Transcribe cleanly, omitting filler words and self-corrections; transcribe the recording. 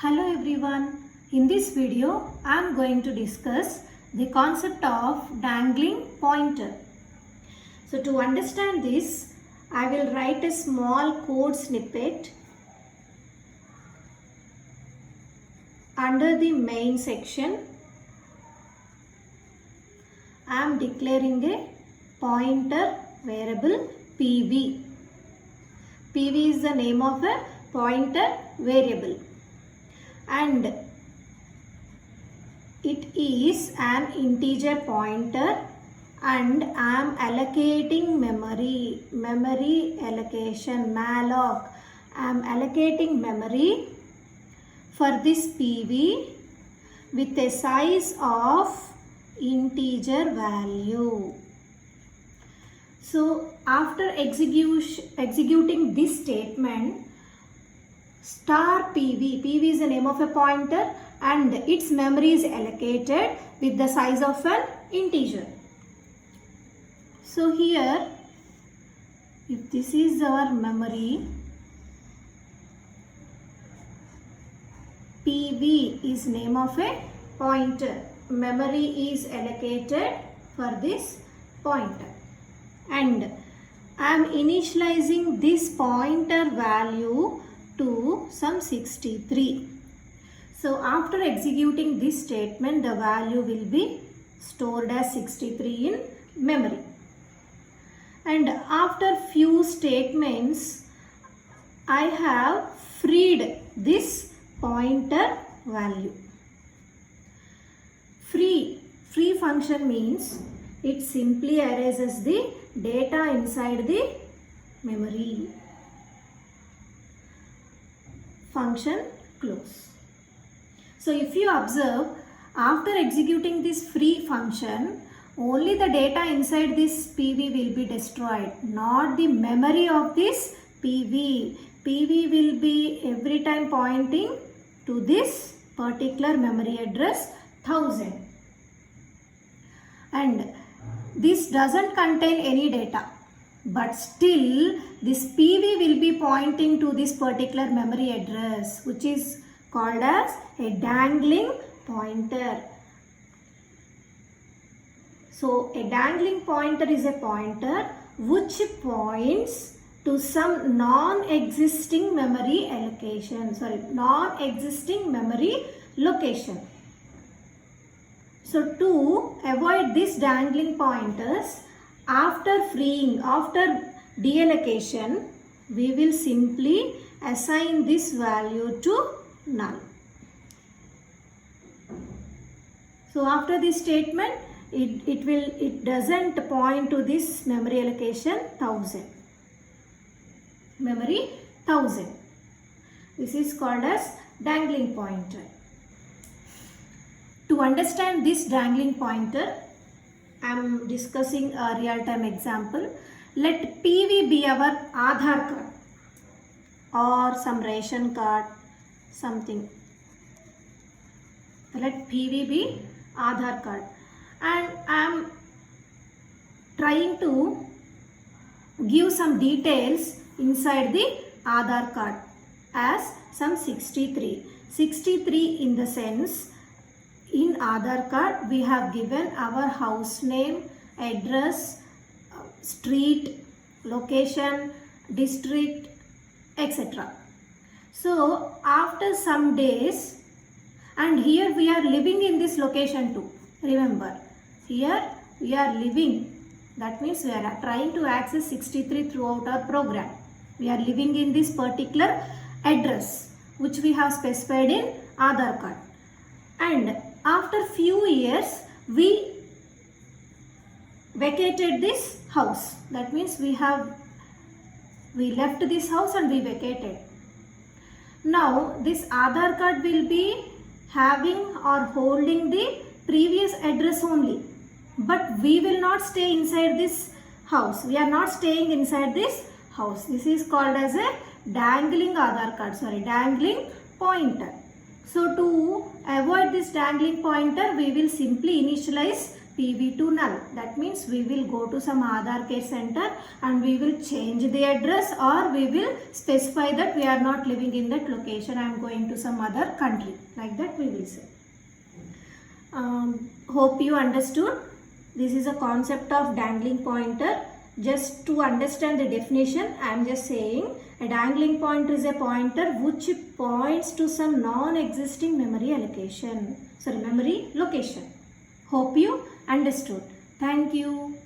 Hello everyone. In this video, I am going to discuss the concept of dangling pointer. So to understand this, I will write a small code snippet under the main section. I am declaring a pointer variable PV. PV is the name of a pointer variable. And it is an integer pointer and I am allocating memory allocation, malloc. I am allocating memory for this PV with a size of integer value. So after executing this statement, star PV is the name of a pointer and its memory is allocated with the size of an integer. So here, if this is our memory, PV is name of a pointer. Memory is allocated for this pointer. And I am initializing this pointer value to some 63. So after executing this statement, the value will be stored as 63 in memory. And after few statements, I have freed this pointer value. Free function means it simply erases the data inside the memory. Function close. So if you observe, after executing this free function, only the data inside this PV will be destroyed, not the memory of this PV. PV will be every time pointing to this particular memory address 1000. And this doesn't contain any data. But still, this PV will be pointing to this particular memory address, which is called as a dangling pointer. So, a dangling pointer is a pointer which points to some non-existing memory location. So, to avoid this dangling pointers, after deallocation, we will simply assign this value to null. So after this statement, it doesn't point to this memory allocation 1000. Memory 1000. This is called as dangling pointer. To understand this dangling pointer, I am discussing a real-time example. Let PV be our Aadhaar card or some ration card, something. Let PV be Aadhaar card. And I am trying to give some details inside the Aadhaar card as some 63. 63 in the sense, in Aadhaar card, we have given our house name, address, street, location, district, etc. So, after some days, and here we are living in this location too. Remember, here we are living. That means we are trying to access 63 throughout our program. We are living in this particular address, which we have specified in Aadhaar card. And after few years, we vacated this house. That means we left this house and we vacated. Now this Aadhaar card will be having or holding the previous address only. But we will not stay inside this house. We are not staying inside this house. This is called as a dangling pointer. So to avoid this dangling pointer, we will simply initialize PV to null. That means we will go to some Aadhaar care center and we will change the address, or we will specify that we are not living in that location, I am going to some other country. Like that we will say. Hope you understood. This is a concept of dangling pointer. Just to understand the definition, I am just saying a dangling pointer is a pointer which points to some non-existing memory location. Hope you understood. Thank you.